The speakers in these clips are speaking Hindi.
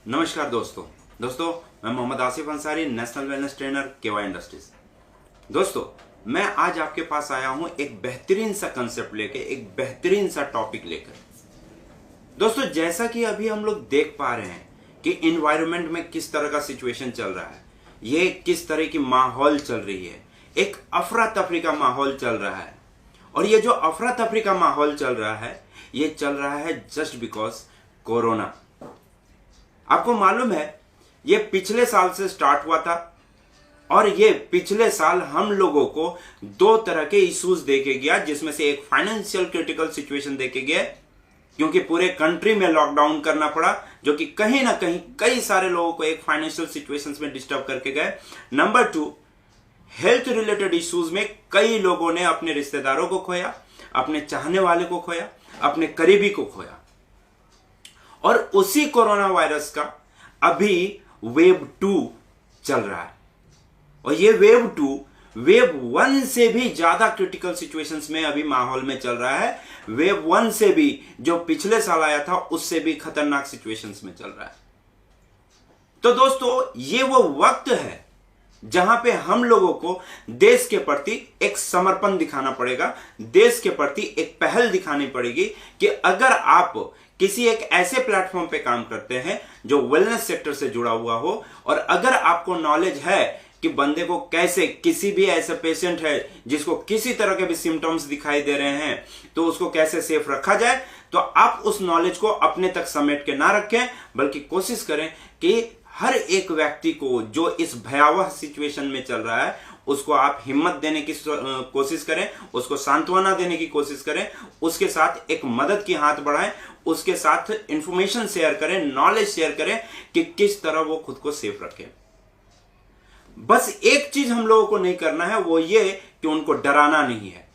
नमस्कार दोस्तों मैं Mohammad Asif Ansari, national wellness trainer KY industries. दोस्तों मैं आज आपके पास आया हूं एक बेहतरीन सा कंसेप्ट लेके, एक बेहतरीन सा टॉपिक लेकर। दोस्तों जैसा कि अभी हम लोग देख पा रहे हैं कि एनवायरनमेंट में किस तरह का सिचुएशन चल रहा है, ये किस तरह की माहौल चल रही है, एक अफरा तफरी का माहौल चल रहा है। और ये जो अफरा तफरी का माहौल चल रहा है, ये चल रहा है जस्ट बिकॉज कोरोना। आपको मालूम है ये पिछले साल से स्टार्ट हुआ था और ये पिछले साल हम लोगों को दो तरह के इश्यूज देके गया, जिसमें से एक फाइनेंशियल क्रिटिकल सिचुएशन देके गया क्योंकि पूरे कंट्री में लॉकडाउन करना पड़ा, जो कि कहीं ना कहीं कई सारे लोगों को एक फाइनेंशियल सिचुएशंस में डिस्टर्ब करके गए। नंबर 2, हेल्थ रिलेटेड इश्यूज में कई लोगों ने अपने रिश्तेदारों को खोया, अपने चाहने वाले को खोया, अपने करीबी को खोया। और उसी कोरोना वायरस का अभी वेव 2 चल रहा है और ये वेव 2 वेव 1 से भी ज्यादा क्रिटिकल सिचुएशंस में अभी माहौल में चल रहा है। वेव 1 से भी, जो पिछले साल आया था, उससे भी खतरनाक सिचुएशंस में चल रहा है। तो दोस्तों ये वो वक्त है जहां पे हम लोगों को देश के प्रति एक समर्पण दिखाना पड़ेगा, देश के प्रति एक पहल दिखानी पड़ेगी कि अगर आप किसी एक ऐसे प्लेटफॉर्म पे काम करते हैं जो वेलनेस सेक्टर से जुड़ा हुआ हो और अगर आपको नॉलेज है कि बंदे को कैसे, किसी भी ऐसे पेशेंट है जिसको किसी तरह के भी सिम्टम्स दिखाई दे रहे हैं, तो उसको कैसे सेफ रखा जाए, तो आप उस नॉलेज को अपने तक समेट के ना रखें, बल्कि कोशिश करें कि हर एक व्यक्ति को जो इस भयावह सिचुएशन में चल रहा है उसको आप हिम्मत देने की कोशिश करें, उसको सांत्वना देने की कोशिश करें, उसके साथ एक मदद की हाथ बढ़ाएं, उसके साथ इंफॉर्मेशन शेयर करें, नॉलेज शेयर करें कि किस तरह वो खुद को सेफ रखे। बस एक चीज हम लोगों को नहीं करना है, वो ये कि उनको डराना नहीं है,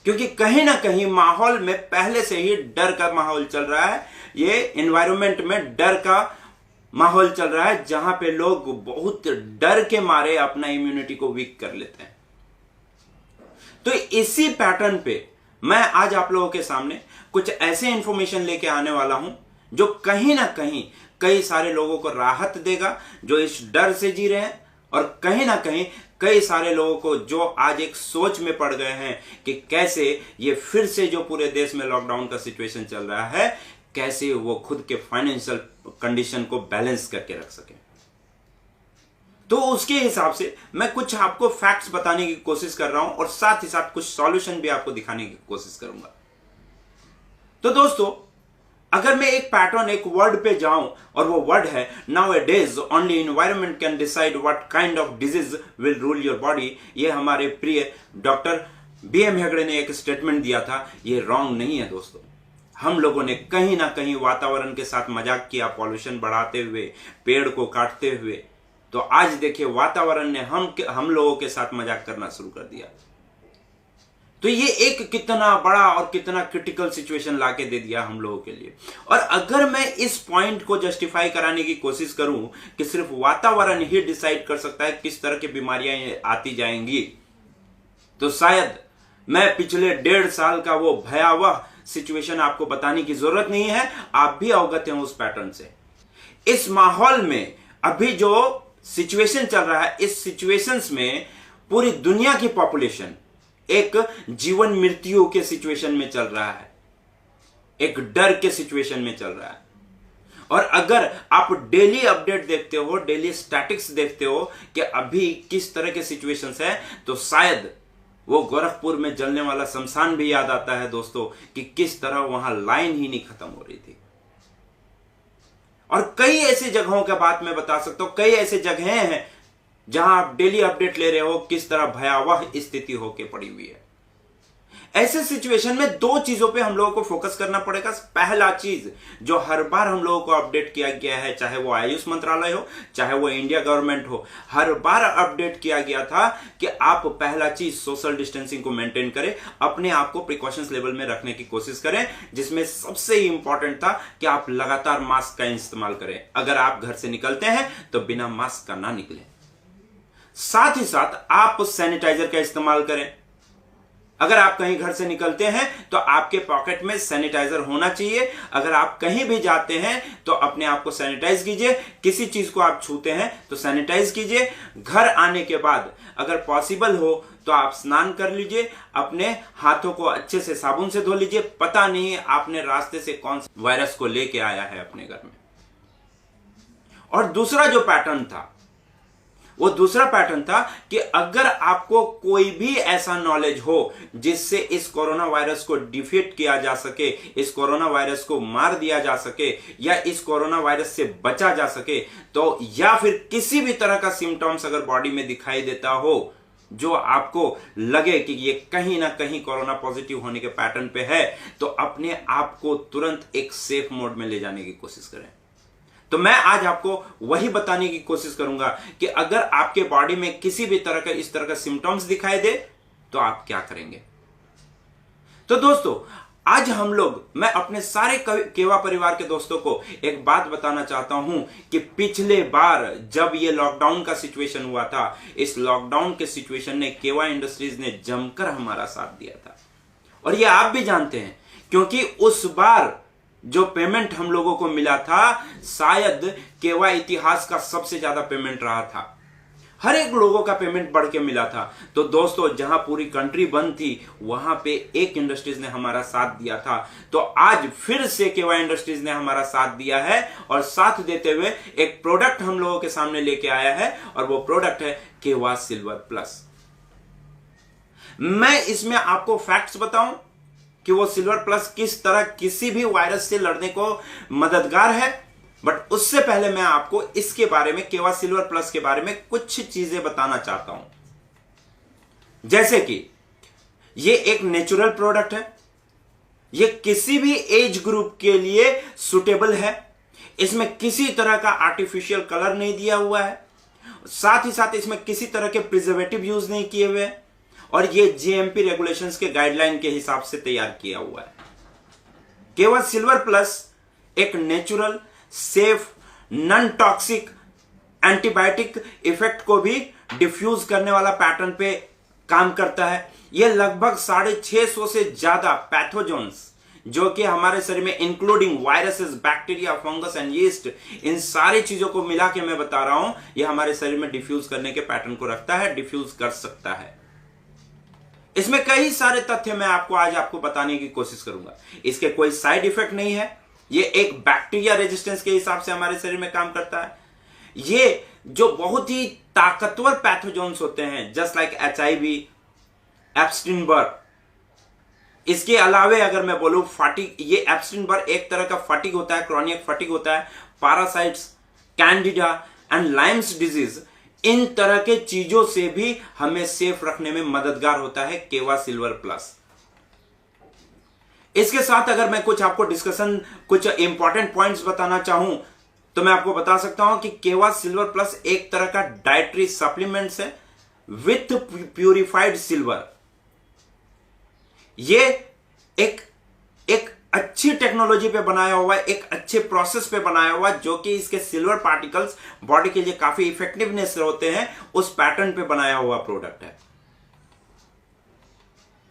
क्योंकि कहीं ना कहीं माहौल में पहले से ही डर का माहौल चल रहा है। ये एनवायरनमेंट में डर का माहौल चल रहा है जहां पे लोग बहुत डर के मारे अपना इम्यूनिटी को वीक कर लेते हैं। तो इसी पैटर्न पे मैं आज आप लोगों के सामने कुछ ऐसे इंफॉर्मेशन लेके आने वाला हूं जो कहीं ना कहीं कई सारे लोगों को राहत देगा जो इस डर से जी रहे हैं, और कहीं ना कहीं कई सारे लोगों को जो आज एक सोच में पड़ गए हैं कि कैसे ये फिर से जो पूरे देश में लॉकडाउन का सिचुएशन चल रहा है, कैसे वो खुद के फाइनेंशियल कंडीशन को बैलेंस करके रख सके। तो उसके हिसाब से मैं कुछ आपको फैक्ट्स बताने की कोशिश कर रहा हूं और साथ ही साथ कुछ सॉल्यूशन भी आपको दिखाने की कोशिश करूंगा। तो दोस्तों अगर मैं एक पैटर्न, एक वर्ड पे जाऊं और वो वर्ड है nowadays only environment can decide what kind of disease will rule your body, ये हमारे प्रिय डॉक्टर BM हेगड़े ने एक स्टेटमेंट दिया था। ये रॉन्ग नहीं है दोस्तों। हम लोगों ने कहीं ना कहीं वातावरण के साथ मजाक किया, पॉल्यूशन बढ़ाते हुए, पेड़ को काटते हुए। तो आज देखिए वातावरण ने हम लोगों के साथ मजाक करना शुरू कर दिया। तो ये एक कितना बड़ा और कितना क्रिटिकल सिचुएशन लाके दे दिया हम लोगों के लिए। और अगर मैं इस पॉइंट को जस्टिफाई कराने की कोशिश करूं कि सिर्फ वातावरण ही डिसाइड कर सकता है किस तरह की बीमारियां आती जाएंगी, तो शायद मैं पिछले 1.5 साल का वो भयावह सिचुएशन आपको बताने की जरूरत नहीं है, आप भी अवगत हैं उस पैटर्न से। इस माहौल में अभी जो सिचुएशन चल रहा है, इस सिचुएशंस में पूरी दुनिया की पॉपुलेशन एक जीवन मृत्यु के सिचुएशन में चल रहा है, एक डर के सिचुएशन में चल रहा है। और अगर आप डेली अपडेट देखते हो, डेली स्टैटिक्स देखते हो कि अभी किस तरह के सिचुएशंस है, तो शायद वो गोरखपुर में जलने वाला शमशान भी याद आता है दोस्तों कि किस तरह वहां लाइन ही नहीं खत्म हो रही थी। और कई ऐसी जगहों का बात मैं बता सकता हूं, कई ऐसे जगहें हैं जहां आप डेली अपडेट ले रहे हो किस तरह भयावह स्थिति होके पड़ी हुई है। ऐसे सिचुएशन में दो चीजों पे हम लोगों को फोकस करना पड़ेगा। पहला चीज जो हर बार हम लोगों को अपडेट किया गया है, चाहे वो आयुष मंत्रालय हो, चाहे वो इंडिया गवर्नमेंट हो, हर बार अपडेट किया गया था कि आप पहला चीज सोशल डिस्टेंसिंग को मेंटेन करें, अपने आप को प्रिकॉशंस लेवल में रखने की कोशिश करें, जिसमें सबसे इंपॉर्टेंट था कि आप लगातार मास्क का इस्तेमाल करें। अगर आप घर से निकलते हैं तो बिना मास्क का ना निकलें। साथ ही साथ आप सैनिटाइजर का इस्तेमाल करें। अगर आप कहीं घर से निकलते हैं तो आपके पॉकेट में सैनिटाइजर होना चाहिए। अगर आप कहीं भी जाते हैं तो अपने आप को सैनिटाइज कीजिए। किसी चीज को आप छूते हैं तो सैनिटाइज कीजिए। घर आने के बाद अगर पॉसिबल हो तो आप स्नान कर लीजिए, अपने हाथों को अच्छे से साबुन से धो लीजिए। पता नहीं आपने रास्ते से कौन सा वायरस को लेके आया है अपने घर में। और दूसरा जो पैटर्न था वो दूसरा पैटर्न था कि अगर आपको कोई भी ऐसा नॉलेज हो जिससे इस कोरोना वायरस को डिफीट किया जा सके, इस कोरोना वायरस को मार दिया जा सके, या इस कोरोना वायरस से बचा जा सके, तो या फिर किसी भी तरह का सिम्टम्स अगर बॉडी में दिखाई देता हो जो आपको लगे कि ये कहीं ना कहीं कोरोना पॉजिटिव होने के पैटर्न पे है, तो अपने आप को तुरंत एक सेफ मोड में ले जाने की कोशिश करें। तो मैं आज आपको वही बताने की कोशिश करूंगा कि अगर आपके बॉडी में किसी भी तरह का इस तरह का सिम्टम्स दिखाई दे तो आप क्या करेंगे। तो दोस्तों, आज मैं अपने सारे केवा परिवार के दोस्तों को एक बात बताना चाहता हूं कि पिछले बार जब ये लॉकडाउन का सिचुएशन हुआ था, इस लॉकडाउन के सिचुएशन ने केवा इंडस्ट्रीज ने जमकर हमारा साथ दिया था। और ये आप भी जानते हैं क्योंकि उस बार जो पेमेंट हम लोगों को मिला था, शायद केवा इतिहास का सबसे ज्यादा पेमेंट रहा था। हर एक लोगों का पेमेंट बढ़ के मिला था। तो दोस्तों, जहां पूरी कंट्री बंद थी वहां पे एक इंडस्ट्रीज ने हमारा साथ दिया था। तो आज फिर से केवा इंडस्ट्रीज ने हमारा साथ दिया है और साथ देते हुए एक प्रोडक्ट हम लोगों के सामने लेके आया है, और वो प्रोडक्ट है केवा सिल्वर प्लस। मैं इसमें आपको फैक्ट्स बताऊं कि वो सिल्वर प्लस किस तरह किसी भी वायरस से लड़ने को मददगार है, बट उससे पहले मैं आपको इसके बारे में, केवा सिल्वर प्लस के बारे में कुछ चीजें बताना चाहता हूं। जैसे कि ये एक नेचुरल प्रोडक्ट है, ये किसी भी एज ग्रुप के लिए सुटेबल है, इसमें किसी तरह का आर्टिफिशियल कलर नहीं दिया हुआ है, साथ ही साथ इसमें किसी तरह के प्रिजर्वेटिव यूज नहीं किए हुए, और ये जीएमपी रेगुलेशंस के गाइडलाइन के हिसाब से तैयार किया हुआ है। केवा सिल्वर प्लस एक natural, safe, non toxic antibiotic effect को भी डिफ्यूज करने वाला पैटर्न पे काम करता है। यह लगभग 650 से ज्यादा पैथोजन्स जो कि हमारे शरीर में including viruses, bacteria, fungus and yeast, इन सारी चीजों को मिला के मैं बता रहा हूं, यह हमारे शरीर में डिफ्यूज करने के पैटर्न को रखता है, डिफ्यूज कर सकता है। इसमें कई सारे तथ्य मैं आपको बताने की कोशिश करूंगा। इसके कोई साइड इफेक्ट नहीं है। ये एक बैक्टीरिया रेजिस्टेंस के हिसाब से हमारे शरीर में काम करता है। ये जो बहुत ही ताकतवर पैथोजन्स होते हैं, जस्ट लाइक HIV, एप्स्टीन बर, इसके अलावे अगर मैं बोलूं फटीग, ये एप्स्टीन बर एक तरह का फटीग होता है, क्रॉनिक फटीग होता है, parasites, candida and Lyme's disease, इन तरह के चीजों से भी हमें सेफ रखने में मददगार होता है केवा सिल्वर प्लस। इसके साथ अगर मैं कुछ इंपॉर्टेंट पॉइंट्स बताना चाहूं तो मैं आपको बता सकता हूं कि केवा सिल्वर प्लस एक तरह का डाइटरी सप्लीमेंट्स है विथ प्यूरिफाइड सिल्वर। ये एक अच्छी टेक्नोलॉजी पे बनाया हुआ है, एक अच्छे प्रोसेस पे बनाया हुआ है, जो कि इसके सिल्वर पार्टिकल्स बॉडी के लिए काफी इफेक्टिवनेस होते हैं, उस पैटर्न पे बनाया हुआ प्रोडक्ट है।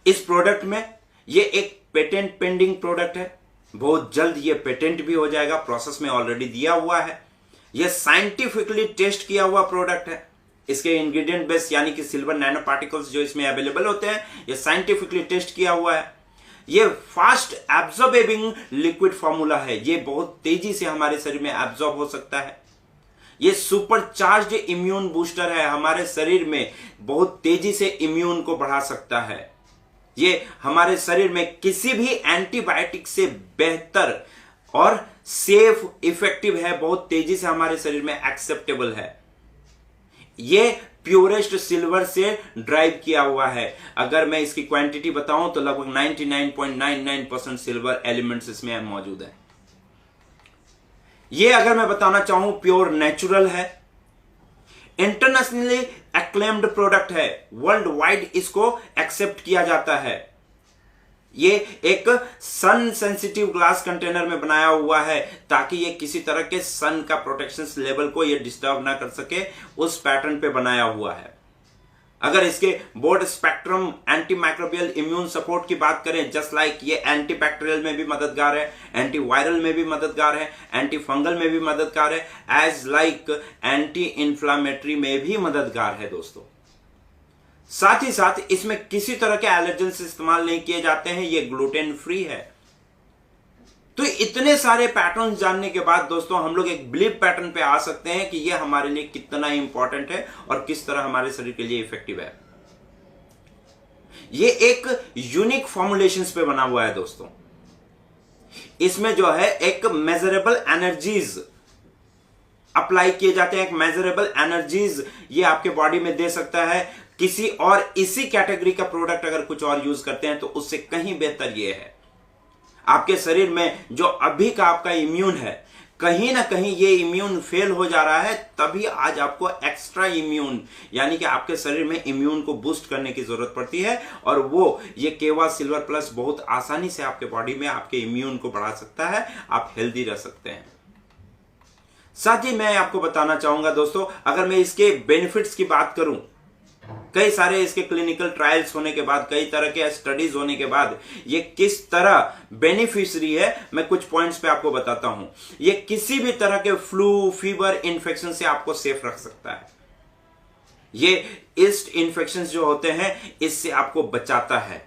इस प्रोडक्ट में ये एक पेटेंट पेंडिंग प्रोडक्ट है, बहुत जल्द ये पेटेंट भी हो जाएगा, प्रोसेस में ऑलरेडी दिया हुआ है। ये साइंटिफिकली टेस्ट किया हुआ प्रोडक्ट है। इसके इंग्रेडिएंट बेस यानी कि सिल्वर नैनो पार्टिकल्स जो इसमें अवेलेबल होते हैं, ये साइंटिफिकली टेस्ट किया हुआ है। ये फास्ट एब्जॉर्बिंग लिक्विड फॉर्मूला है, ये बहुत तेजी से हमारे शरीर में एब्जॉर्ब हो सकता है। ये सुपरचार्ज्ड इम्यून बूस्टर है, हमारे शरीर में बहुत तेजी से इम्यून को बढ़ा सकता है। ये हमारे शरीर में किसी भी एंटीबायोटिक से बेहतर और सेफ, इफेक्टिव है, बहुत तेजी से हमारे शरीर में एक्सेप्टेबल है। ये प्योरेस्ट सिल्वर से ड्राइव किया हुआ है। अगर मैं इसकी क्वांटिटी बताऊं तो लगभग 99.99% सिल्वर एलिमेंट्स इसमें मौजूद है। ये अगर मैं बताना चाहूं प्योर नेचुरल है, इंटरनेशनली एक्लेम्ड प्रोडक्ट है, वर्ल्ड वाइड इसको एक्सेप्ट किया जाता है। ये एक सन सेंसिटिव ग्लास कंटेनर में बनाया हुआ है ताकि ये किसी तरह के सन का प्रोटेक्शन लेवल को ये डिस्टर्ब ना कर सके, उस पैटर्न पे बनाया हुआ है। अगर इसके broad spectrum antimicrobial immune support की बात करें, जस्ट लाइक ये एंटी बैक्टीरियल में भी मददगार है, एंटी वायरल में भी मददगार है, एंटी फंगल में भी मददगार है, एज लाइक एंटी इंफ्लामेटरी में भी मददगार है दोस्तों। साथ ही साथ इसमें किसी तरह के एलर्जेंस इस्तेमाल नहीं किए जाते हैं, ये ग्लूटेन फ्री है। तो इतने सारे पैटर्न जानने के बाद दोस्तों हम लोग एक बिलीव पैटर्न पे आ सकते हैं कि ये हमारे लिए कितना इंपॉर्टेंट है और किस तरह हमारे शरीर के लिए इफेक्टिव है। ये एक यूनिक फॉर्मुलेशंस पे बना हुआ है दोस्तों। इसमें जो है एक मेजरेबल एनर्जीज अप्लाई किए जाते हैं, एक मेजरेबल एनर्जीज ये आपके बॉडी में दे सकता है। किसी और इसी कैटेगरी का प्रोडक्ट अगर कुछ और यूज करते हैं तो उससे कहीं बेहतर ये है। आपके शरीर में जो अभी का आपका इम्यून है, कहीं ना कहीं ये इम्यून फेल हो जा रहा है, तभी आज आपको एक्स्ट्रा इम्यून यानी कि आपके शरीर में इम्यून को बूस्ट करने की जरूरत पड़ती है। और वो ये केवा सिल्वर प्लस बहुत आसानी से आपके बॉडी में आपके इम्यून को बढ़ा सकता है, आप हेल्दी रह सकते हैं। साथ ही मैं आपको बताना चाहूंगा दोस्तों, अगर मैं इसके बेनिफिट्स की बात करूं, कई सारे इसके क्लिनिकल ट्रायल्स होने के बाद, कई तरह के स्टडीज होने के बाद ये किस तरह बेनिफिशियरी है, मैं कुछ पॉइंट्स पे आपको बताता हूं। ये किसी भी तरह के फ्लू, फीवर, इन्फेक्शन से आपको सेफ रख सकता है। ये ईस्ट इन्फेक्शन जो होते हैं इससे आपको बचाता है।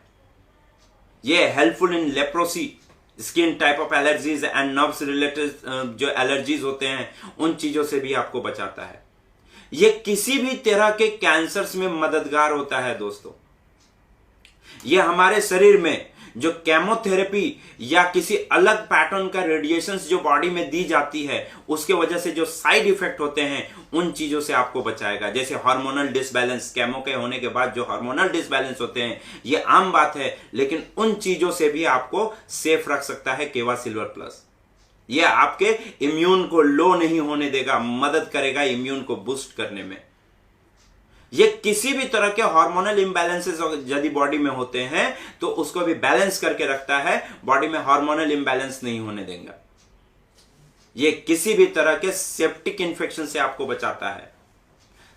ये helpful in leprosy, skin type of allergies and nerves related जो एलर्जीज होते हैं उन चीजों से भी आपको बचाता है। ये किसी भी तरह के कैंसर्स में मददगार होता है दोस्तों। ये हमारे शरीर में जो केमोथेरेपी या किसी अलग पैटर्न का रेडिएशंस जो बॉडी में दी जाती है, उसके वजह से जो साइड इफेक्ट होते हैं उन चीजों से आपको बचाएगा। जैसे हार्मोनल डिसबैलेंस, केमो के होने के बाद जो हार्मोनल डिसबैलेंस होते हैं ये आम बात है, लेकिन उन चीजों से भी आपको सेफ रख सकता है केवा सिल्वर प्लस। यह आपके इम्यून को लो नहीं होने देगा, मदद करेगा इम्यून को बूस्ट करने में। यह किसी भी तरह के हार्मोनल इंबैलेंसेस यदि बॉडी में होते हैं तो उसको भी बैलेंस करके रखता है, बॉडी में हार्मोनल इंबैलेंस नहीं होने देगा। यह किसी भी तरह के सेप्टिक इंफेक्शन से आपको बचाता है।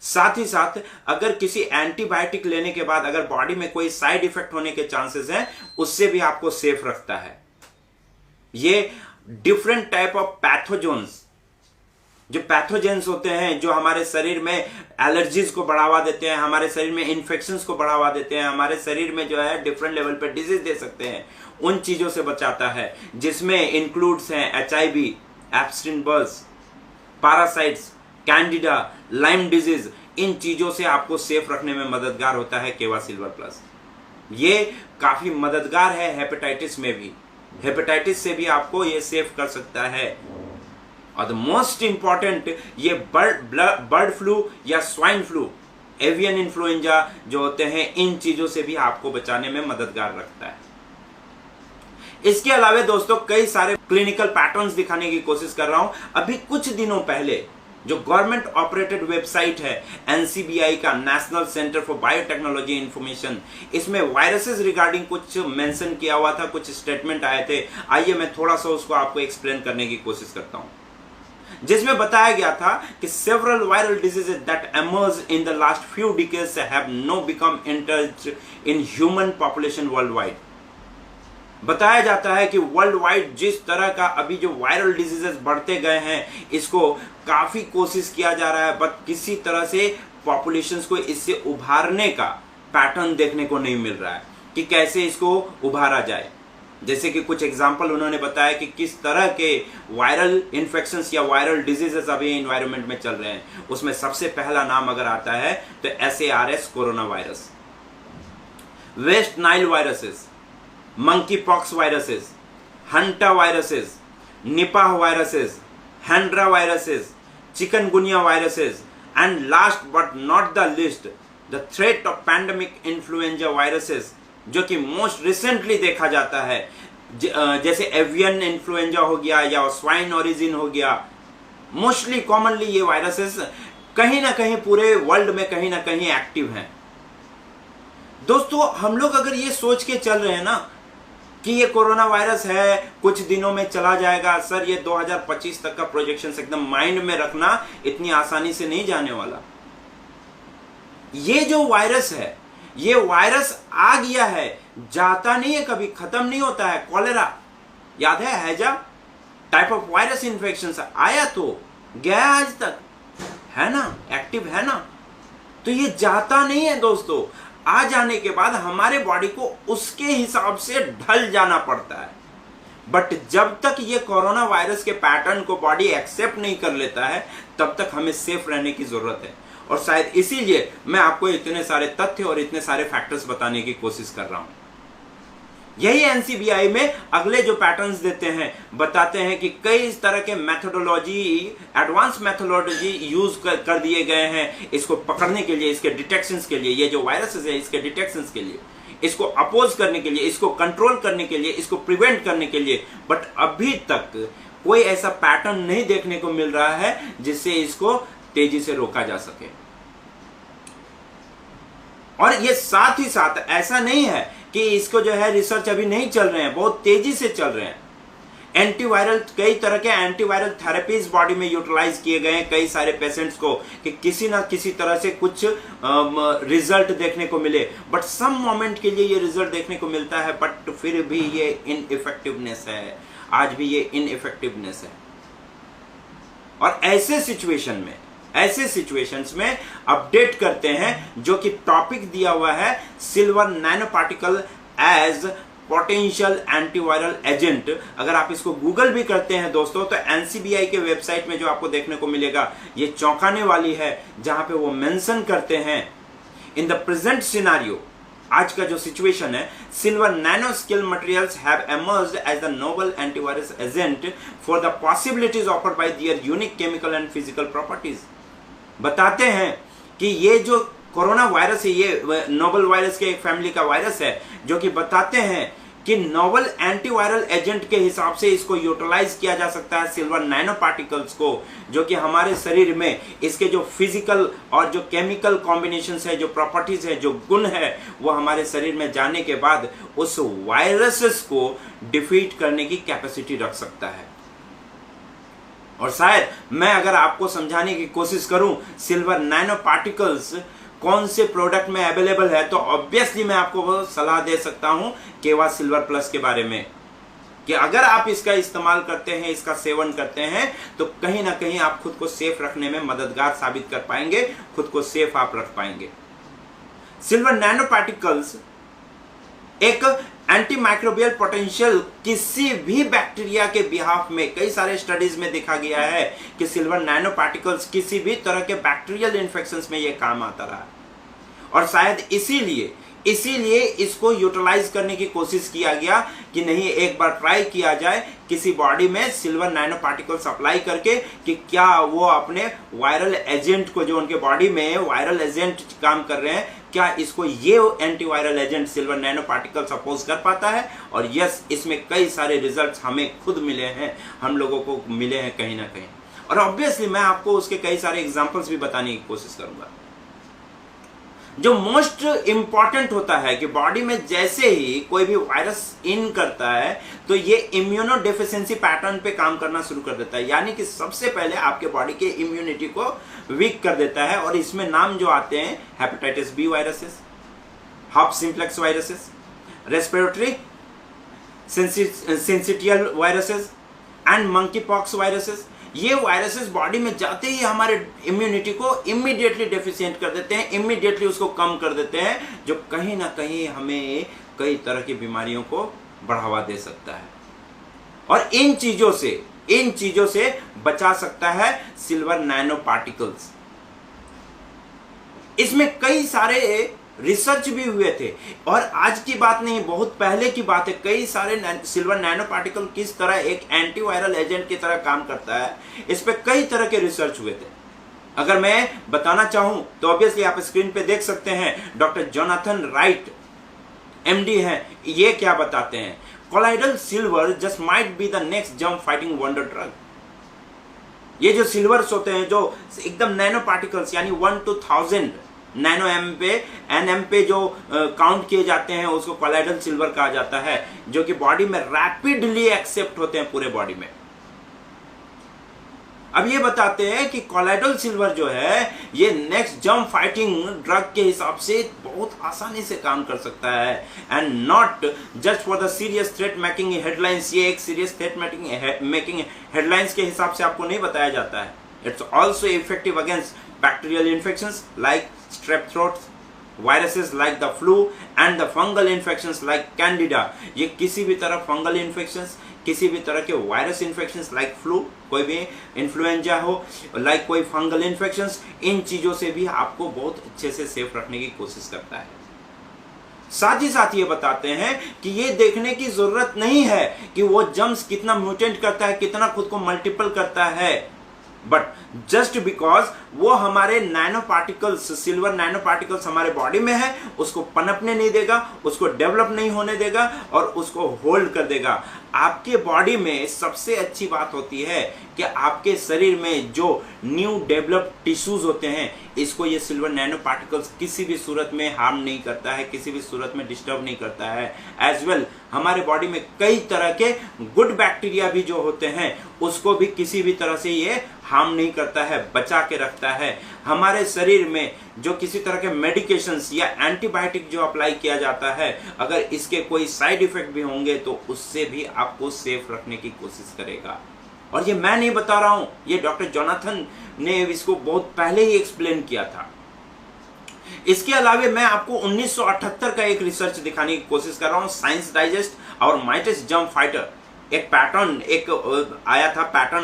साथ ही साथ अगर किसी एंटीबायोटिक लेने के बाद अगर बॉडी में कोई साइड इफेक्ट होने के चांसेस हैं, उससे भी आपको सेफ रखता है। यह डिफरेंट टाइप ऑफ पैथोजन्स, जो पैथोजेंस होते हैं, जो हमारे शरीर में एलर्जीज को बढ़ावा देते हैं, हमारे शरीर में इन्फेक्शंस को बढ़ावा देते हैं, हमारे शरीर में जो है डिफरेंट लेवल पे डिजीज दे सकते हैं, उन चीजों से बचाता है। जिसमें इंक्लूड्स हैं HIV, एप्स्टिन बर्स, पैरासाइट्स, कैंडिडा, लाइम डिजीज। इन चीजों से आपको सेफ रखने में मददगार होता है केवा सिल्वर प्लस। ये काफी मददगार है हेपेटाइटिस में भी, हेपेटाइटिस से भी आपको ये सेफ कर सकता है। और द मोस्ट इंपॉर्टेंट, ये बर्ड फ्लू या स्वाइन फ्लू, एवियन इन्फ्लुएंजा जो होते हैं, इन चीजों से भी आपको बचाने में मददगार रखता है। इसके अलावा दोस्तों कई सारे क्लिनिकल पैटर्न्स दिखाने की कोशिश कर रहा हूं। अभी कुछ दिनों पहले जो गवर्नमेंट ऑपरेटेड वेबसाइट है NCBI का, national centre for biotechnology information, इसमें वायरसेस रिगार्डिंग कुछ मेंशन किया हुआ था, कुछ स्टेटमेंट आए थे। आइए मैं थोड़ा सा उसको आपको एक्सप्लेन करने की कोशिश करता हूं। जिसमें बताया गया था कि several viral diseases that emerge in the last few decades have know become interest in human population world wide. बताया जाता है कि वर्ल्ड वाइड जिस तरह का अभी जो वायरल डिजीजेस बढ़ते गए हैं, इसको काफी कोशिश किया जा रहा है, बट किसी तरह से पॉपुलेशंस को इससे उभारने का पैटर्न देखने को नहीं मिल रहा है कि कैसे इसको उभारा जाए। जैसे कि कुछ एग्जाम्पल उन्होंने बताया कि किस तरह के वायरल इन्फेक्शंस या वायरल डिजीजेस अभी एनवायरनमेंट में चल रहे हैं। उसमें सबसे पहला नाम अगर आता है तो SARS corona virus, West Nile viruses, monkey pox viruses, hanta viruses, Nipah viruses, Hendra viruses, chikungunya viruses, and last but not the list the threat of pandemic influenza viruses, जो कि मोस्ट रिसेंटली देखा जाता है। जैसे एवियन इन्फ्लुएंजा हो गया या स्वाइन ओरिजिन हो गया। मोस्टली कॉमनली ये वायरसेस कहीं ना कहीं पूरे वर्ल्ड में कहीं ना कहीं एक्टिव हैं। दोस्तों हम लोग अगर ये सोच के चल रहे हैं ना कि ये कोरोना वायरस है, कुछ दिनों में चला जाएगा, सर ये 2025 तक का प्रोजेक्शन एकदम माइंड में रखना, इतनी आसानी से नहीं जाने वाला। ये जो वायरस है, ये वायरस आ गया है, जाता नहीं है, कभी खत्म नहीं होता है। कॉलेरा याद है, हैजा टाइप ऑफ वायरस इन्फेक्शन आया तो गया आज तक, है ना, एक्टिव है ना। तो ये जाता नहीं है दोस्तों। आ जाने के बाद हमारे बॉडी को उसके हिसाब से ढल जाना पड़ता है। बट जब तक ये कोरोना वायरस के पैटर्न को बॉडी एक्सेप्ट नहीं कर लेता है, तब तक हमें सेफ रहने की जरूरत है। और शायद इसीलिए मैं आपको इतने सारे तथ्य और इतने सारे फैक्टर्स बताने की कोशिश कर रहा हूं। यही एनसीबीआई में अगले जो पैटर्न्स देते हैं, बताते हैं कि कई तरह के मेथोडोलॉजी, एडवांस मेथोडोलॉजी यूज कर दिए गए हैं इसको पकड़ने के लिए, इसके डिटेक्शंस के लिए। ये जो वायरसेस है इसके डिटेक्शंस के लिए, इसको अपोज करने के लिए, इसको कंट्रोल करने के लिए, इसको प्रिवेंट करने के लिए। बट अभी तक कोई ऐसा पैटर्न नहीं देखने को मिल रहा है जिससे इसको तेजी से रोका जा सके। और ये साथ ही साथ ऐसा नहीं है कि इसको जो है रिसर्च अभी नहीं चल रहे हैं, बहुत तेजी से चल रहे हैं। एंटीवायरल, कई तरह के एंटीवायरल थेरेपीज बॉडी में यूटिलाइज किए गए हैं कई सारे पेशेंट्स को, कि किसी ना किसी तरह से कुछ रिजल्ट देखने को मिले। बट सम मोमेंट के लिए ये रिजल्ट देखने को मिलता है, बट फिर भी ये इनइफेक्टिवनेस है, आज भी ये इनइफेक्टिवनेस है। और ऐसे सिचुएशंस में अपडेट करते हैं, जो कि टॉपिक दिया हुआ है silver nanoparticle as potential antiviral agent. अगर आप इसको गूगल भी करते हैं दोस्तों, तो एनसीबीआई के वेबसाइट में जो आपको देखने को मिलेगा ये चौंकाने वाली है, जहां पे वो मेंशन करते हैं इन द प्रेजेंट सिनारियो, आज का जो सिचुएशन है, silver nanoscale materials have emerged as the noble antivirus agent for the possibilities offered by their unique chemical and physical properties. बताते हैं कि ये जो कोरोना वायरस है, ये नोबल वायरस के एक फैमिली का वायरस है, जो कि बताते हैं कि नोबल एंटीवायरल एजेंट के हिसाब से इसको यूटिलाइज किया जा सकता है सिल्वर नैनो पार्टिकल्स को, जो कि हमारे शरीर में इसके जो फिजिकल और जो केमिकल कॉम्बिनेशंस है, जो प्रॉपर्टीज है, जो गुण है, वो हमारे शरीर में जाने के बाद उस वायरसेस को डिफीट करने की कैपेसिटी रख सकता है। और शायद मैं अगर आपको समझाने की कोशिश करूं सिल्वर नैनो पार्टिकल्स कौन से प्रोडक्ट में अवेलेबल है, तो ऑब्वियसली मैं आपको वो सलाह दे सकता हूं केवा सिल्वर प्लस के बारे में, कि अगर आप इसका इस्तेमाल करते हैं, इसका सेवन करते हैं, तो कहीं ना कहीं आप खुद को सेफ रखने में मददगार साबित कर पाएंगे, खुद को सेफ आप रख पाएंगे। सिल्वर नैनो पार्टिकल्स एक एंटीमाइक्रोबियल पोटेंशियल किसी भी बैक्टीरिया के बिहाफ में, कई सारे स्टडीज में देखा गया है कि सिल्वर नैनो पार्टिकल्स किसी भी तरह के बैक्टीरियल इन्फेक्शंस में यह काम आता रहा, और शायद इसीलिए इसको यूटिलाइज करने की कोशिश किया गया कि नहीं, एक बार ट्राई किया जाए किसी बॉडी में सिल्वर नैनो पार्टिकल्स अप्लाई करके, कि क्या वो अपने वायरल एजेंट को, जो उनके बॉडी में वायरल एजेंट काम कर रहे हैं, क्या इसको ये antiviral agent silver nanoparticles oppose कर पाता है। और यस, इसमें कई सारे रिजल्ट्स हमें खुद मिले हैं, हम लोगों को मिले हैं कहीं ना कहीं। और ऑब्वियसली मैं आपको उसके कई सारे एग्जांपल्स भी बताने की कोशिश करूंगा। जो मोस्ट इंपॉर्टेंट होता है कि बॉडी में जैसे ही कोई भी वायरस इन करता है, तो ये इम्यूनो डेफिशिएंसी पैटर्न पे काम करना शुरू कर देता है, यानी कि सबसे पहले आपके बॉडी के इम्यूनिटी को वीक कर देता है। और इसमें नाम जो आते हैं हेपेटाइटिस बी वायरसेस, हॉप simplex viruses, respiratory syncytial viruses and monkey pox viruses. ये वायरसेस बॉडी में जाते ही हमारे इम्यूनिटी को इमीडिएटली डेफिशिएंट कर देते हैं, इमीडिएटली उसको कम कर देते हैं, जो कहीं ना कहीं हमें कई तरह की बीमारियों को बढ़ावा दे सकता है। और इन चीजों से बचा सकता है सिल्वर नैनो पार्टिकल्स। इसमें कई सारे रिसर्च भी हुए थे, और आज की बात नहीं, बहुत पहले की बात है। कई सारे सिल्वर नैनो पार्टिकल किस तरह एक एंटीवायरल एजेंट की तरह काम करता है, इस पे कई तरह के रिसर्च हुए थे। अगर मैं बताना चाहूं तो ऑब्वियसली आप स्क्रीन पे देख सकते हैं, डॉक्टर जोनाथन राइट एमडी हैं, ये क्या बताते हैं, colloidal silver just might be the next jump fighting wonder drug. ये जो सिल्वर्स होते हैं, जो एकदम नैनो पार्टिकल्स, यानी 1 to 1000 नैनो एनएम पे जो काउंट किए जाते हैं, उसको कोलाइडल सिल्वर कहा जाता है, जो कि बॉडी में रैपिडली एक्सेप्ट होते हैं पूरे बॉडी में। अब ये बताते हैं कि कोलाइडल सिल्वर जो है ये नेक्स्ट जर्म फाइटिंग ड्रग के हिसाब से बहुत आसानी से काम कर सकता है, and not just for the serious threat making headlines. ये एक सीरियस थ्रेट मेकिंग हेडलाइंस के हिसाब से आपको नहीं बताया जाता है। It's also effective against bacterial infections like strep throat, viruses like the flu and the fungal infections like Candida. ये किसी भी तरह फंगल इन्फेक्शंस, किसी भी तरह के वायरस इन्फेक्शंस लाइक फ्लू, कोई भी इन्फ्लुएंजा हो, लाइक कोई फंगल इन्फेक्शंस, इन चीजों से भी आपको बहुत अच्छे से सेफ रखने की कोशिश करता है। साथ ही साथ ये बताते हैं कि ये देखने की जरूरत नहीं है कि वो जर्म्स कितना म्यूटेंट करता है, कितना खुद को मल्टीपल करता है, बट जस्ट बिकॉज वो हमारे nano particles, silver nano particles हमारे बॉडी में है, उसको पनपने नहीं देगा, उसको डेवलप नहीं होने देगा और उसको होल्ड कर देगा। आपके बॉडी में सबसे अच्छी बात होती है कि आपके शरीर में जो न्यू डेवलप्ड टिश्यूज होते हैं, इसको ये सिल्वर नैनो पार्टिकल्स किसी भी सूरत में हार्म नहीं करता है, किसी भी सूरत में डिस्टर्ब नहीं करता है। एज वेल हमारे बॉडी में कई तरह के गुड बैक्टीरिया भी जो होते हैं उसको भी किसी भी तरह से ये हार्म नहीं करता है, बचा के रखता है। हमारे शरीर में जो किसी तरह के मेडिकेशंस या एंटीबायोटिक जो अप्लाई किया जाता है, अगर इसके कोई साइड इफेक्ट भी होंगे तो उससे भी आपको सेफ रखने की कोशिश करेगा। और ये मैं नहीं बता रहा हूं, ये डॉक्टर जोनाथन ने इसको बहुत पहले ही एक्सप्लेन किया था। इसके अलावा मैं आपको 1978 का एक रिसर्च दिखाने की कोशिश कर रहा हूं, साइंस डाइजेस्ट और माइटस जर्म फाइटर। एक पैटर्न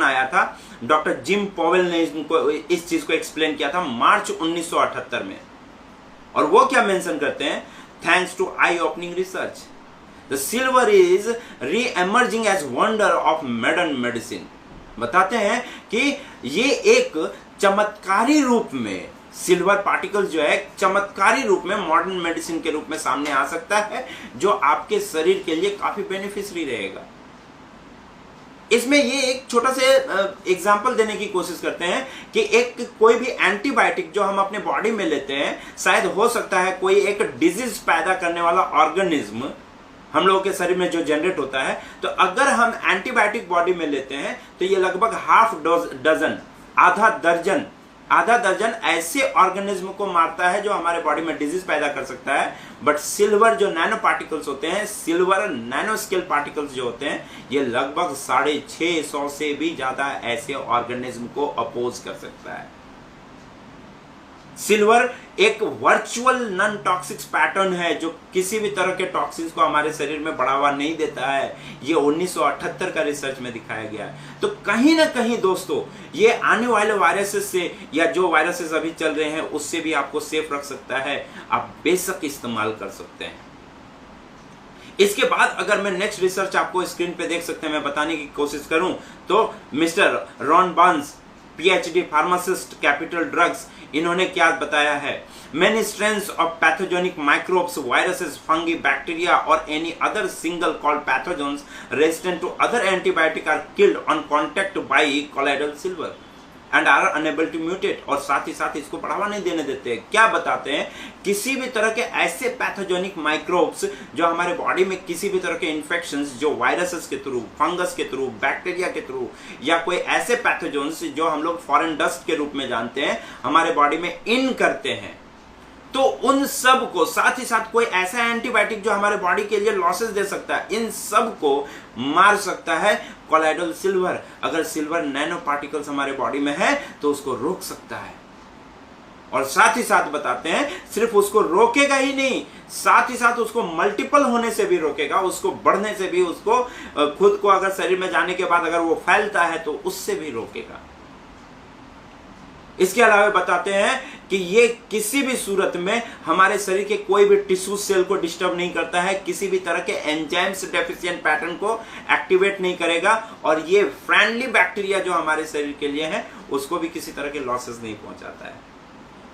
आया था, डॉक्टर जिम पॉवेल ने इस चीज को एक्सप्लेन किया था मार्च 1978 में। और वो क्या मेंशन करते हैं, thanks to eye opening research the silver is reemerging as wonder of modern medicine. बताते हैं कि ये एक चमत्कारी रूप में सिल्वर पार्टिकल्स जो है चमत्कारी रूप में मॉडर्न मेडिसिन के रूप में सामने आ सकता है, जो आपके शरीर के लिए काफी बेनिफिशियरी रहेगा। इसमें ये एक छोटा सा एग्जांपल देने की कोशिश करते हैं कि एक कोई भी एंटीबायोटिक जो हम अपने बॉडी में लेते हैं, शायद हो सकता है कोई एक डिजीज पैदा करने वाला ऑर्गेनिज्म हम लोगों के शरीर में जो जनरेट होता है, तो अगर हम एंटीबायोटिक बॉडी में लेते हैं तो ये लगभग हाफ डजन, आधा दर्जन ऐसे ऑर्गेनिज्म को मारता है जो हमारे बॉडी में डिजीज पैदा कर सकता है। बट सिल्वर जो नैनो पार्टिकल्स होते हैं, सिल्वर नैनो स्केल पार्टिकल्स जो होते हैं, ये लगभग 650 से भी ज्यादा ऐसे ऑर्गेनिज्म को अपोज कर सकता है। सिल्वर एक वर्चुअल नॉन टॉक्सिक पैटर्न है जो किसी भी तरह के टॉक्सिन्स को हमारे शरीर में बढ़ावा नहीं देता है। ये 1978 का रिसर्च में दिखाया गया है। तो कहीं ना कहीं दोस्तों ये आने वाले वायरसेस से या जो वायरसेस अभी चल रहे हैं उससे भी आपको सेफ रख सकता है। आप बेशक इस्तेमाल कर सकते हैं। इसके बाद अगर मैं नेक्स्ट रिसर्च आपको स्क्रीन पे देख सकते हैं, मैं बताने की कोशिश करूं तो Mister Ron Barnes, PhD pharmacist, Capital Drugs, इन्होंने क्या बताया है, many strains of pathogenic microbes, viruses, fungi, bacteria और any other single celled pathogens resistant to other antibiotic are killed on contact by colloidal silver and are unable to mutate. और साथ ही साथ इसको बढ़ावा नहीं देने देते। क्या बताते हैं, किसी भी तरह के ऐसे पैथोजेनिक माइक्रोब्स जो हमारे बॉडी में किसी भी तरह के इन्फेक्शंस जो वायरसेस के थ्रू, फंगस के थ्रू, बैक्टीरिया के थ्रू या कोई ऐसे पैथोजेंस जो हम लोग फॉरेन डस्ट के रूप में जानते हैं, हमारे बॉडी में इन करते हैं, तो उन सब को, साथ ही साथ कोई ऐसा एंटीबायोटिक जो हमारे बॉडी के लिए लॉसेस दे सकता है, इन सब को मार सकता है कोलाइडल सिल्वर। अगर सिल्वर नैनो पार्टिकल्स हमारे बॉडी में है तो उसको रोक सकता है। और साथ ही साथ बताते हैं, सिर्फ उसको रोकेगा ही नहीं, साथ ही साथ उसको मल्टीपल होने से भी रोकेगा, उसको बढ़ने से भी, उसको खुद को अगर शरीर में जाने के बाद अगर वो फैलता है तो उससे भी रोकेगा। इसके अलावा बताते हैं कि ये किसी भी सूरत में हमारे शरीर के कोई भी टिश्यू सेल को डिस्टर्ब नहीं करता है, किसी भी तरह के एंजाइम्स डेफिशिएंट पैटर्न को एक्टिवेट नहीं करेगा, और ये फ्रेंडली बैक्टीरिया जो हमारे शरीर के लिए है उसको भी किसी तरह के लॉसेस नहीं पहुंचाता है।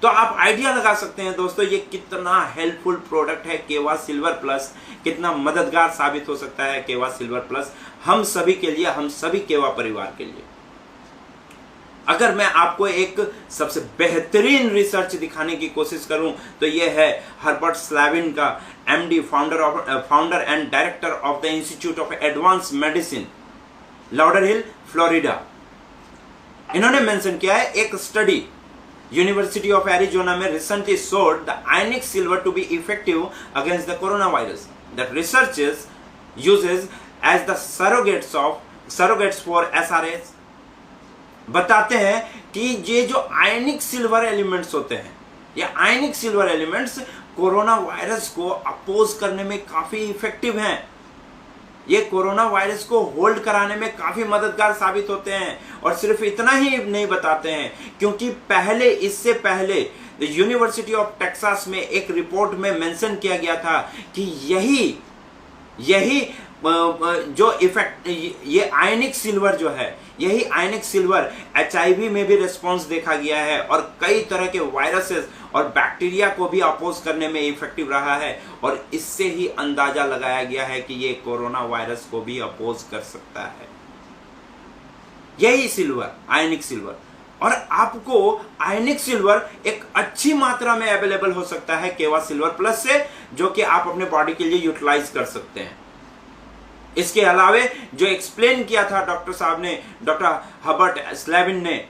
तो आप आइडिया लगा सकते हैं दोस्तों ये कितना हेल्पफुल प्रोडक्ट है केवा सिल्वर प्लस, कितना मददगार साबित हो सकता है केवा सिल्वर प्लस हम सभी के लिए, हम सभी केवा परिवार के लिए। अगर मैं आपको एक सबसे बेहतरीन रिसर्च दिखाने की कोशिश करूं तो यह है हर्बर्ट स्लैविन का, MD, founder and director of the institute of advance medicine, Lauderhill, Florida. इन्होंने मेंशन किया है एक स्टडी यूनिवर्सिटी ऑफ एरिजोना में recently showed the ionic silver to be effective against the coronavirus. That researchers uses as the surrogates for SRAs. बताते हैं कि ये जो आयनिक सिल्वर एलिमेंट्स होते हैं, ये आयनिक सिल्वर एलिमेंट्स कोरोना वायरस को अपोज करने में काफी इफेक्टिव हैं। ये कोरोना वायरस को होल्ड कराने में काफी मददगार साबित होते हैं। और सिर्फ इतना ही नहीं बताते हैं, क्योंकि इससे पहले यूनिवर्सिटी ऑफ टेक्सास में एक रिपोर्ट में मेंशन किया गया था कि यही जो इफेक्ट, ये आयनिक सिल्वर जो है, यही आयनिक सिल्वर HIV में भी रिस्पॉन्स देखा गया है और कई तरह के वायरसेस और बैक्टीरिया को भी अपोज करने में इफेक्टिव रहा है। और इससे ही अंदाजा लगाया गया है कि ये कोरोना वायरस को भी अपोज कर सकता है, यही सिल्वर, आयनिक सिल्वर। और आपको आयनिक सिल्वर एक अच्छी मात्रा में अवेलेबल हो सकता है केवा सिल्वर प्लस से, जो कि आप अपने बॉडी के लिए यूटिलाइज कर सकते हैं। इसके अलावे जो एक्सप्लेन किया था डॉक्टर साहब ने, डॉक्टर हर्बर्ट स्लेविन ने,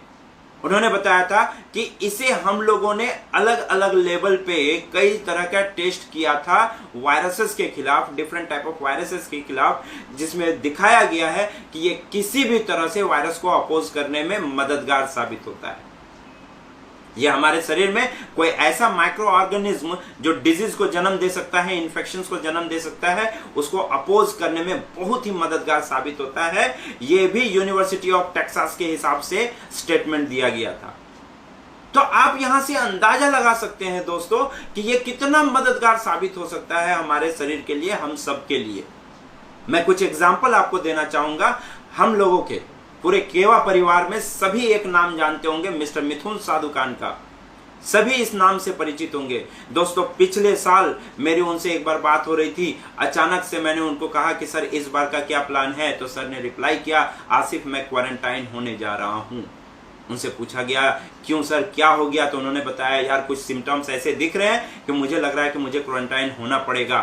उन्होंने बताया था कि इसे हम लोगों ने अलग अलग लेवल पे कई तरह का टेस्ट किया था वायरसेस के खिलाफ, डिफरेंट टाइप ऑफ वायरसेस के खिलाफ, जिसमें दिखाया गया है कि ये किसी भी तरह से वायरस को अपोज करने में मददगार साबित होता है। ये हमारे शरीर में कोई ऐसा माइक्रो ऑर्गेनिज्म जो डिजीज को जन्म दे सकता है, इन्फेक्शंस को जन्म दे सकता है, उसको अपोज करने में बहुत ही मददगार साबित होता है। ये भी यूनिवर्सिटी ऑफ टेक्सास के हिसाब से स्टेटमेंट दिया गया था। तो आप यहां से अंदाजा लगा सकते हैं दोस्तों कि ये कितना मददगार साबित हो सकता है हमारे शरीर के लिए, हम सब के लिए। मैं कुछ एग्जाम्पल आपको देना चाहूंगा। हम लोगों के पूरे केवा परिवार में सभी एक नाम जानते होंगे, मिस्टर मिथुन साधुकान का। सभी इस नाम से परिचित होंगे। दोस्तों, पिछले साल मेरी उनसे एक बार बात हो रही थी। अचानक से मैंने उनको कहा कि सर इस बार का क्या प्लान है, तो सर ने रिप्लाई किया, आसिफ मैं क्वारंटाइन होने जा रहा हूं। उनसे पूछा गया क्यों सर, क्या हो गया? तो उन्होंने बताया यार कुछ सिम्टम्स ऐसे दिख रहे हैं कि मुझे लग रहा है कि मुझे क्वारंटाइन होना पड़ेगा।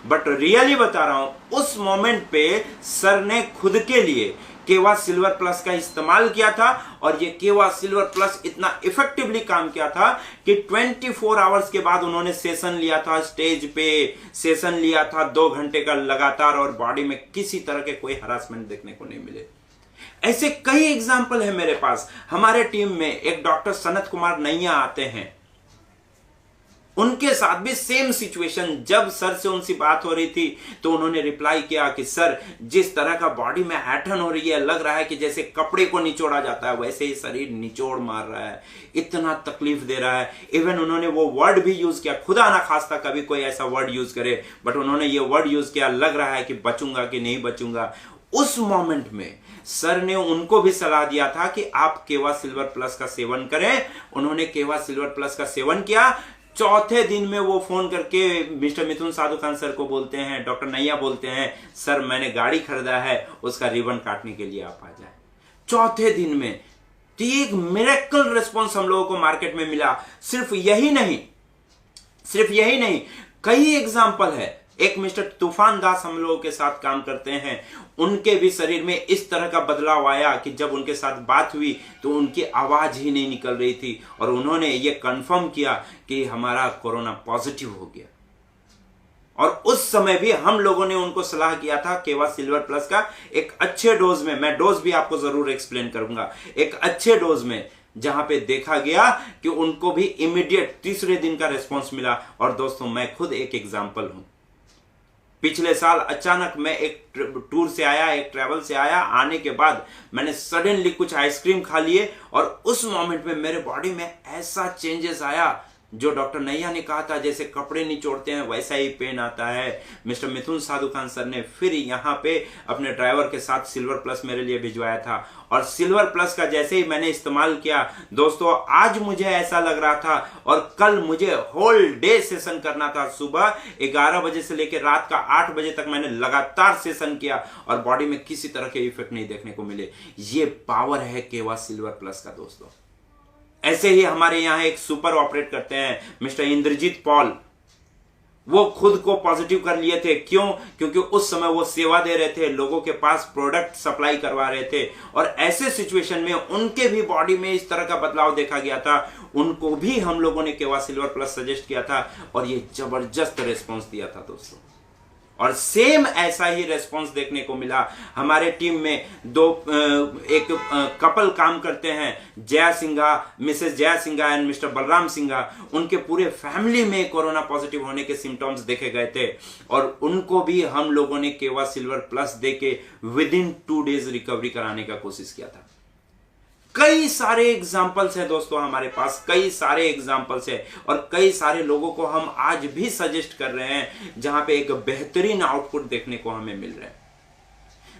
बट रियली बता रहा हूं, उस मोमेंट पे सर ने खुद के लिए केवा सिल्वर प्लस का इस्तेमाल किया था। और ये केवा सिल्वर प्लस इतना इफेक्टिवली काम किया था कि 24 आवर्स के बाद उन्होंने सेशन लिया था, स्टेज पे सेशन लिया था 2 घंटे का लगातार, और बॉडी में किसी तरह के कोई हरासमेंट देखने को नहीं मिले। ऐसे कई एग्जाम्पल है मेरे पास। हमारे टीम में एक डॉक्टर सनत कुमार नैया आते हैं, उनके साथ भी सेम सिचुएशन। जब सर से उनसे बात हो रही थी तो उन्होंने रिप्लाई किया कि सर जिस तरह का बॉडी में ऐठन हो रही है, लग रहा है कि जैसे कपड़े को निचोड़ा जाता है, वैसे ही शरीर निचोड़ मार रहा है, इतना तकलीफ दे रहा है। इवन उन्होंने वो वर्ड भी यूज किया, खुदा ना खास्ता कभी कोई ऐसा वर्ड यूज करे, बट उन्होंने ये वर्ड यूज किया, लग रहा है कि बचूंगा कि नहीं बचूंगा। उस मोमेंट में सर ने उनको भी सलाह दिया था कि आप केवा सिल्वर प्लस का सेवन करें। उन्होंने केवा सिल्वर प्लस का सेवन किया। चौथे दिन में वो फोन करके मिस्टर मिथुन साधुकान सर को बोलते हैं, डॉक्टर नैया बोलते हैं, सर मैंने गाड़ी खरीदा है, उसका रिबन काटने के लिए आप आ जाए। चौथे दिन में। तो एक मिरेकल रिस्पॉन्स हम लोगों को मार्केट में मिला। सिर्फ यही नहीं, कई एग्जाम्पल है। एक मिस्टर तूफान दास हम लोगों के साथ काम करते हैं, उनके भी शरीर में इस तरह का बदलाव आया कि जब उनके साथ बात हुई तो उनकी आवाज ही नहीं निकल रही थी, और उन्होंने ये कंफर्म किया कि हमारा कोरोना पॉजिटिव हो गया। और उस समय भी हम लोगों ने उनको सलाह किया था केवा सिल्वर प्लस का एक अच्छे डोज में, मैं डोज भी आपको जरूर एक्सप्लेन करूंगा, एक अच्छे डोज में, जहां पे देखा गया कि उनको भी इमीडिएट तीसरे दिन का रिस्पॉन्स मिला। और दोस्तों, मैं खुद एक एग्जाम्पल हूं। पिछले साल अचानक मैं एक टूर से आया, एक ट्रैवल से आया, आने के बाद मैंने सडनली कुछ आइसक्रीम खा लिए, और उस मोमेंट में मेरे बॉडी में ऐसा चेंजेस आया जो डॉक्टर नैया ने कहा था जैसे कपड़े निचोड़ते हैं वैसा ही पेन आता है। मिस्टर मिथुन साधुकान सर ने फिर यहाँ पे अपने ड्राइवर के साथ सिल्वर प्लस मेरे लिए भिजवाया था, और सिल्वर प्लस का जैसे ही मैंने इस्तेमाल किया दोस्तों, आज मुझे ऐसा लग रहा था, और कल मुझे होल डे सेशन करना था। सुबह 11 बजे से लेकर रात का 8 बजे तक मैंने लगातार सेशन किया, और बॉडी में किसी तरह के इफेक्ट नहीं देखने को मिले। ये पावर है केवा सिल्वर प्लस का दोस्तों। ऐसे ही हमारे यहां एक सुपर ऑपरेट करते हैं मिस्टर इंद्रजीत पॉल। वो खुद को पॉजिटिव कर लिए थे। क्यों? क्योंकि उस समय वो सेवा दे रहे थे, लोगों के पास प्रोडक्ट सप्लाई करवा रहे थे, और ऐसे सिचुएशन में उनके भी बॉडी में इस तरह का बदलाव देखा गया था। उनको भी हम लोगों ने केवा सिल्वर प्लस सजेस्ट किया था और ये जबरदस्त रिस्पॉन्स दिया था दोस्तों। और सेम ऐसा ही रेस्पॉन्स देखने को मिला। हमारे टीम में एक कपल काम करते हैं, Jaya Singha, Mrs Jaya Singha and mister Balram Singha. उनके पूरे फैमिली में कोरोना पॉजिटिव होने के सिम्टम्स देखे गए थे और उनको भी हम लोगों ने केवा सिल्वर प्लस देके विद इन 2 डेज रिकवरी कराने का कोशिश किया था। कई सारे एग्जाम्पल्स हैं दोस्तों हमारे पास, कई सारे एग्जाम्पल्स हैं और कई सारे लोगों को हम आज भी सजेस्ट कर रहे हैं जहां पे एक बेहतरीन आउटपुट देखने को हमें मिल रहा है।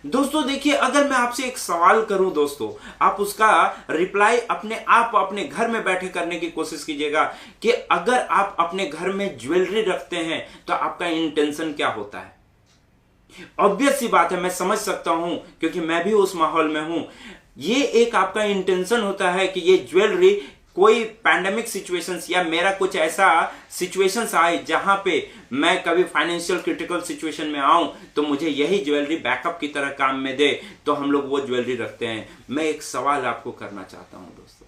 दोस्तों देखिए, अगर मैं आपसे एक सवाल करूं दोस्तों, आप उसका रिप्लाई अपने घर में बैठे करने की कोशिश कीजिएगा कि अगर आप अपने घर में ज्वेलरी रखते हैं तो आपका इंटेंशन क्या होता है। ऑब्वियस सी बात है, मैं समझ सकता हूं क्योंकि मैं भी उस माहौल में हूं। ये एक आपका इंटेंशन होता है कि ये ज्वेलरी कोई पैंडेमिक सिचुएशंस या मेरा कुछ ऐसा सिचुएशंस आए जहां पे मैं कभी फाइनेंशियल क्रिटिकल सिचुएशन में आऊं तो मुझे यही ज्वेलरी बैकअप की तरह काम में दे, तो हम लोग वो ज्वेलरी रखते हैं। मैं एक सवाल आपको करना चाहता हूं दोस्तों,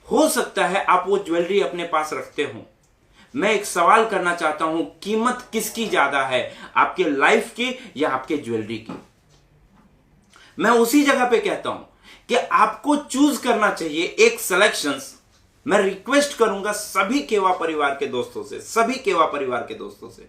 हो सकता है आप वो ज्वेलरी अपने पास रखते हो, मैं एक सवाल करना चाहता हूं, कीमत किसकी ज्यादा है, आपके लाइफ की या आपके ज्वेलरी की? मैं उसी जगह पे कहता हूं कि आपको चूज करना चाहिए एक सिलेक्शंस। मैं रिक्वेस्ट करूंगा सभी केवा परिवार के दोस्तों से, सभी केवा परिवार के दोस्तों से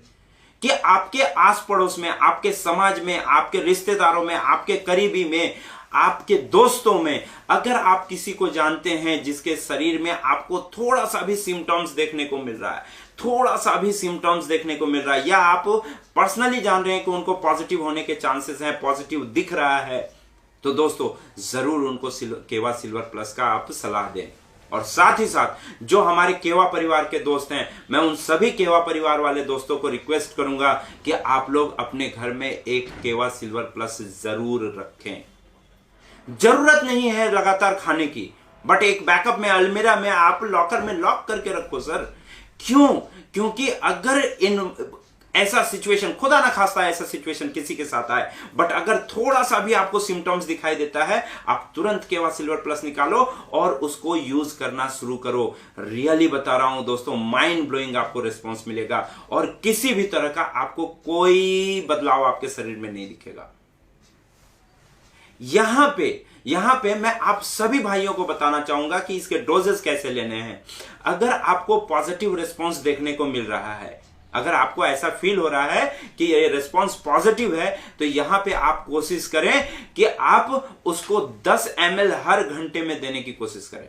कि आपके आस पड़ोस में, आपके समाज में, आपके रिश्तेदारों में, आपके करीबी में, आपके दोस्तों में अगर आप किसी को जानते हैं जिसके शरीर में आपको थोड़ा सा भी सिम्टम्स देखने को मिल रहा है, थोड़ा सा भी सिम्टम्स देखने को मिल रहा है, या आप पर्सनली जान रहे हैं कि उनको पॉजिटिव होने के चांसेस हैं, पॉजिटिव दिख रहा है, तो दोस्तों जरूर उनको केवा सिल्वर प्लस का आप सलाह दें। और साथ ही साथ जो हमारे केवा परिवार के दोस्त हैं, मैं उन सभी केवा परिवार वाले दोस्तों को रिक्वेस्ट करूंगा कि आप लोग अपने घर में एक केवा सिल्वर प्लस जरूर रखें। जरूरत नहीं है लगातार खाने की, बट एक बैकअप में, अलमीरा में, आप लॉकर में लॉक करके रखो सर। क्यों? क्योंकि अगर इन ऐसा सिचुएशन, खुदा ना खास्ता ऐसा सिचुएशन किसी के साथ आए, बट अगर थोड़ा सा भी आपको सिम्टम्स दिखाई देता है, आप तुरंत केवा सिल्वर प्लस निकालो और उसको यूज करना शुरू करो। रियली बता रहा हूं दोस्तों, माइंड ब्लोइंग आपको रिस्पॉन्स मिलेगा और किसी भी तरह का आपको कोई बदलाव आपके शरीर में नहीं दिखेगा। यहां पे मैं आप सभी भाइयों को बताना चाहूंगा कि इसके डोजेस कैसे लेने हैं। अगर आपको पॉजिटिव रिस्पॉन्स देखने को मिल रहा है, अगर आपको ऐसा फील हो रहा है कि ये रिस्पॉन्स पॉजिटिव है, तो यहां पे आप कोशिश करें कि आप उसको 10 ml हर घंटे में देने की कोशिश करें।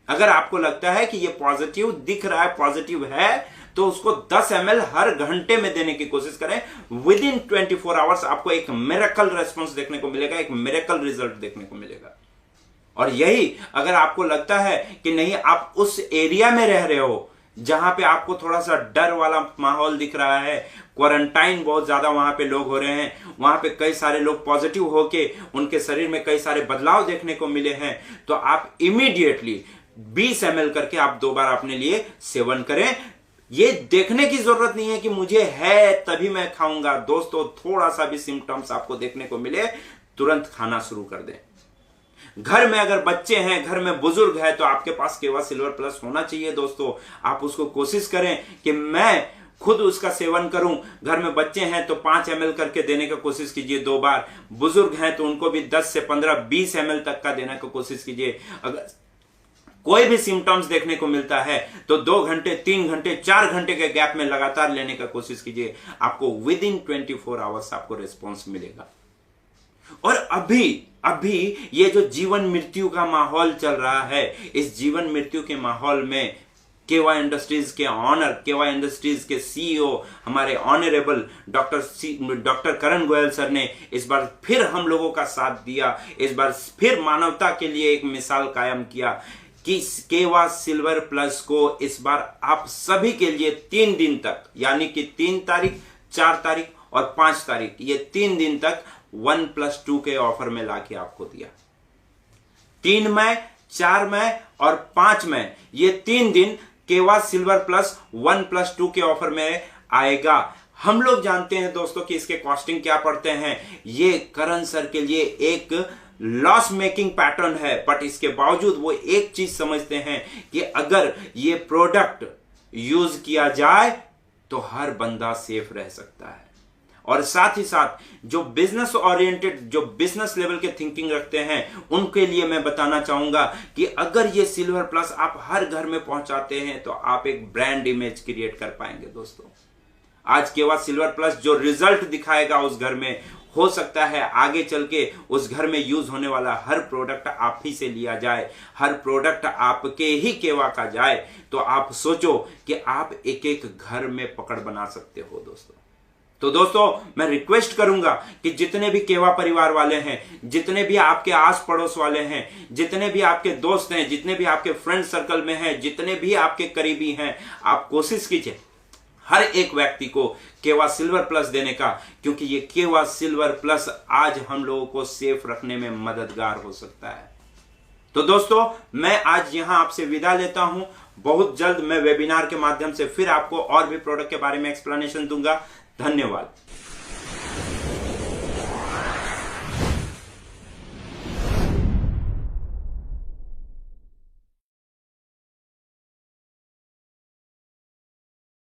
अगर आपको लगता है कि ये पॉजिटिव दिख रहा है, पॉजिटिव है, तो उसको 10 ml हर घंटे में देने की कोशिश करें। विद इन 24 आवर्स आपको एक मिरेकल रेस्पॉन्स देखने को मिलेगा, एक मिरेकल रिजल्ट देखने को मिलेगा। और यही अगर आपको लगता है कि नहीं, आप उस एरिया में रह रहे हो जहां पे आपको थोड़ा सा डर वाला माहौल दिख रहा है, क्वारंटाइन बहुत ज्यादा वहां पे लोग हो रहे हैं, वहां पे कई सारे लोग पॉजिटिव होके उनके शरीर में कई सारे बदलाव देखने को मिले हैं, तो आप इमीडिएटली 20 ml करके आप 2 बार अपने लिए सेवन करें। ये देखने की जरूरत नहीं है कि मुझे है तभी मैं खाऊंगा। दोस्तों, थोड़ा सा भी सिम्टम्स आपको देखने को मिले, तुरंत खाना शुरू कर दें। घर में अगर बच्चे हैं, घर में बुजुर्ग है, तो आपके पास केवा सिल्वर प्लस होना चाहिए दोस्तों। आप उसको कोशिश करें कि मैं खुद उसका सेवन करूं। घर में बच्चे हैं तो 5 ml करके देने का कोशिश कीजिए 2 बार। बुजुर्ग हैं तो उनको भी 10 से 15, 20 ml तक का देने का कोशिश कीजिए। अगर कोई भी सिम्टम्स देखने को मिलता है तो 2 घंटे, 3 घंटे, 4 घंटे के गैप में लगातार लेने का कोशिश कीजिए। आपको विद इन 24 आवर्स आपको रिस्पॉन्स मिलेगा। और अभी ये जो जीवन मृत्यु का माहौल चल रहा है, इस जीवन मृत्यु के माहौल में केवा इंडस्ट्रीज के ऑनर, केवा इंडस्ट्रीज के सीईओ हमारे ऑनरेबल डॉक्टर करण गोयल सर ने इस बार फिर हम लोगों का साथ दिया। इस बार फिर मानवता के लिए एक मिसाल कायम किया कि केवा सिल्वर प्लस को इस बार आप सभी के लिए 3 दिन तक, यानी कि 3 तारीख, 4 तारीख और 5 तारीख, ये 3 दिन तक 1+2 के ऑफर में लाके आपको दिया। 3 मई, 4 मई और 5 मई, ये 3 दिन केवा सिल्वर प्लस 1+2 के ऑफर में आएगा। हम लोग जानते हैं दोस्तों कि इसके कॉस्टिंग क्या पड़ते हैं। ये करण सर के लिए एक लॉस मेकिंग पैटर्न है, बट इसके बावजूद वो एक चीज समझते हैं कि अगर ये प्रोडक्ट यूज किया जाए तो हर बंदा सेफ रह सकता है। और साथ ही साथ जो बिजनेस ओरिएंटेड, जो बिजनेस लेवल के थिंकिंग रखते हैं, उनके लिए मैं बताना चाहूंगा कि अगर ये सिल्वर प्लस आप हर घर में पहुंचाते हैं तो आप एक ब्रांड इमेज क्रिएट कर पाएंगे दोस्तों। आज के बाद सिल्वर प्लस जो रिजल्ट दिखाएगा उस घर में, हो सकता है आगे चल के उस घर में यूज होने वाला हर प्रोडक्ट आप ही से लिया जाए, हर प्रोडक्ट आपके ही केवा का जाए। तो आप सोचो कि आप एक एक घर में पकड़ बना सकते हो दोस्तों। तो दोस्तों मैं रिक्वेस्ट करूंगा कि जितने भी केवा परिवार वाले हैं, जितने भी आपके आस पड़ोस वाले हैं, जितने भी आपके दोस्त हैं, जितने भी आपके फ्रेंड सर्कल में हैं, जितने भी आपके करीबी हैं, आप कोशिश कीजिए हर एक व्यक्ति को केवा सिल्वर प्लस देने का, क्योंकि ये केवा सिल्वर प्लस आज हम लोगों को सेफ रखने में मददगार हो सकता है। तो दोस्तों मैं आज यहां आपसे विदा लेता हूं। बहुत जल्द मैं वेबिनार के माध्यम से फिर आपको और भी प्रोडक्ट के बारे में एक्सप्लेनेशन दूंगा। धन्यवाद।